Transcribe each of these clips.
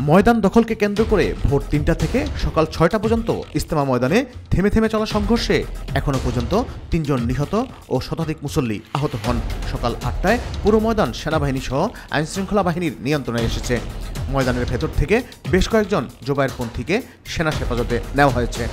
ময়দান দখলকে কেন্দ্র করে ভোর ৩টা থেকে সকাল ৬টা পর্যন্ত ইজতেমা ময়দানে থেমে থেমে চলা সংঘর্ষে এখনও পর্যন্ত ৩ জন নিহত ও শতাধিক মুসল্লি আহত হন। সকাল ৮টায় পুরো ময়দান সেনাবাহিনী সহ আইনশৃঙ্খলা বাহিনীর নিয়ন্ত্রণে এসেছে। ময়দানের ভেতর থেকে বেশ কয়েকজন জোবায়েরপন্থীকে সেনা হেফাজতে নেওয়া হয়েছে।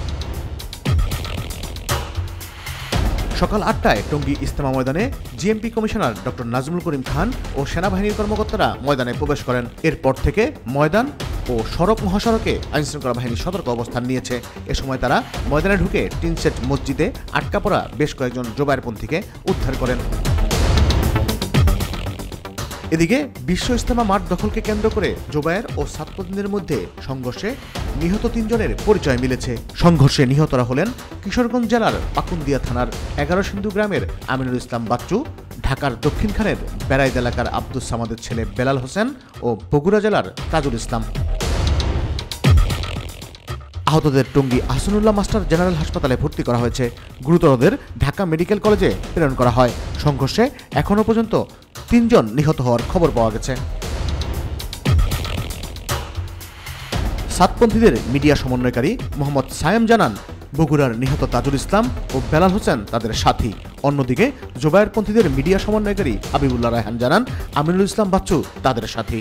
সকাল ৮টায় টঙ্গী ইজতেমা ময়দানে GMP commissioner doctor Nazmul Karim Khan ও সেনাবাহিনীর কর্মকর্তারা ময়দানে প্রবেশ করেন। এরপর থেকে ময়দান ও সড়ক মহাসড়কে আইনশৃঙ্খলা বাহিনী সতর্ক অবস্থান নিয়েছে। এ সময় তারা ময়দানে ঢুকে টিনসেট মসজিদে আটকা পড়া বেশ কয়েকজন জোবায়েরপন্থীকে উদ্ধার করেন। এদিকে বিশ্ব ইজতেমা মাঠ দখলকে কেন্দ্র করে জোবায়ের ও ছাত্রদের মধ্যে সংঘর্ষে নিহত ৩ জনের পরিচয় মিলেছে। সংঘর্ষে নিহতরা হলেন কিশোরগঞ্জ জেলার পাকুন্দিয়া থানার ১১ সিন্ধু গ্রামের আমিনুল ইসলাম বাচ্চু, ঢাকার দক্ষিণখানের বেড়াইদ এলাকার আব্দুস সামাদের ছেলে বেলাল হোসেন ও বগুড়া জেলার তাজুল ইসলাম। আহতদের টঙ্গী আহসানুল্লাহ মাস্টার জেনারেল হাসপাতালে ভর্তি করা হয়েছে। গুরুতরদের ঢাকা মেডিকেল কলেজে প্রেরণ করা হয়। সংঘর্ষে এখনও পর্যন্ত ৩ জন নিহত হওয়ার খবর পাওয়া গেছে। সাতপন্থীদের মিডিয়া সমন্বয়কারী মোহাম্মদ সায়েম জানান, বগুড়ার নিহত তাজুল ইসলাম ও বেলাল হোসেন তাদের সাথী। অন্যদিকে জোবায়েরপন্থীদের মিডিয়া সমন্বয়কারী হাবিবুল্লাহ রায়হান জানান, আমিনুল ইসলাম বাচ্চু তাদের সাথী।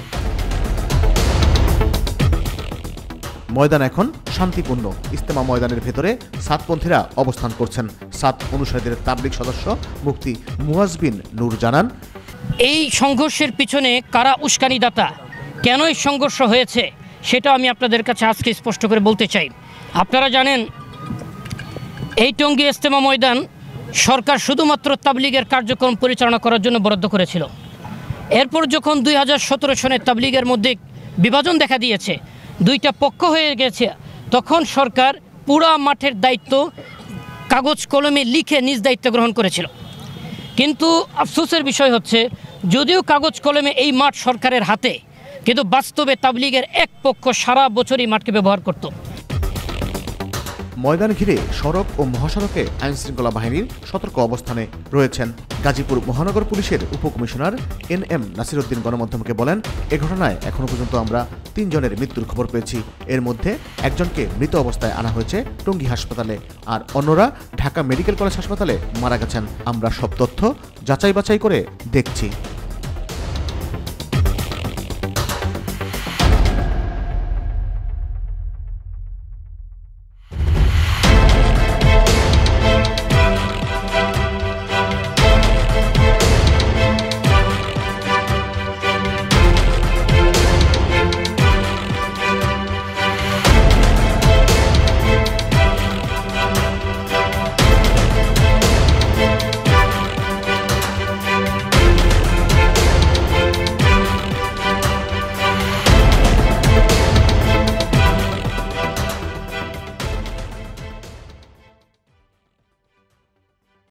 ময়দান এখন শান্তিপূর্ণ। ইজতেমা ময়দানের ভেতরে সাতপন্থীরা অবস্থান করছেন। সাত অনুসারীদের তাবলিগ সদস্য মুফতি মুয়াজ বিন নূর জানান, এই সংঘর্ষের পিছনে কারা উস্কানিদাতা, কেন এই সংঘর্ষ হয়েছে সেটা আমি আপনাদের কাছে আজকে স্পষ্ট করে বলতে চাই। আপনারা জানেন, এই টঙ্গী ইজতেমা ময়দান সরকার শুধুমাত্র তাবলিগের কার্যক্রম পরিচালনা করার জন্য বরাদ্দ করেছিল। এরপর যখন 2017 সনে তাবলিগের মধ্যে বিভাজন দেখা দিয়েছে, দুইটা পক্ষ হয়ে গেছে, তখন সরকার পুরা মাঠের দায়িত্ব কাগজ কলমে লিখে নিজ দায়িত্ব গ্রহণ করেছিল। কিন্তু আফসোসের বিষয় হচ্ছে, যদিও কাগজ কলমে এই মাঠ সরকারের হাতে, কিন্তু বাস্তবে তাবলিগের এক পক্ষ সারা বছরই মাঠকে ব্যবহার করত। ময়দান ঘিরে সড়ক ও মহাসড়কে আইনশৃঙ্খলা বাহিনীর সতর্ক অবস্থানে রয়েছেন। গাজীপুর মহানগর পুলিশের উপকমিশনার NM নাসিরউদ্দিন গণমাধ্যমকে বলেন, এ ঘটনায় এখনও পর্যন্ত আমরা 3 জনের মৃত্যুর খবর পেয়েছি। এর মধ্যে একজনকে মৃত অবস্থায় আনা হয়েছে টঙ্গী হাসপাতালে, আর অন্যরা ঢাকা মেডিকেল কলেজ হাসপাতালে মারা গেছেন। আমরা সব তথ্য যাচাই বাছাই করে দেখছি।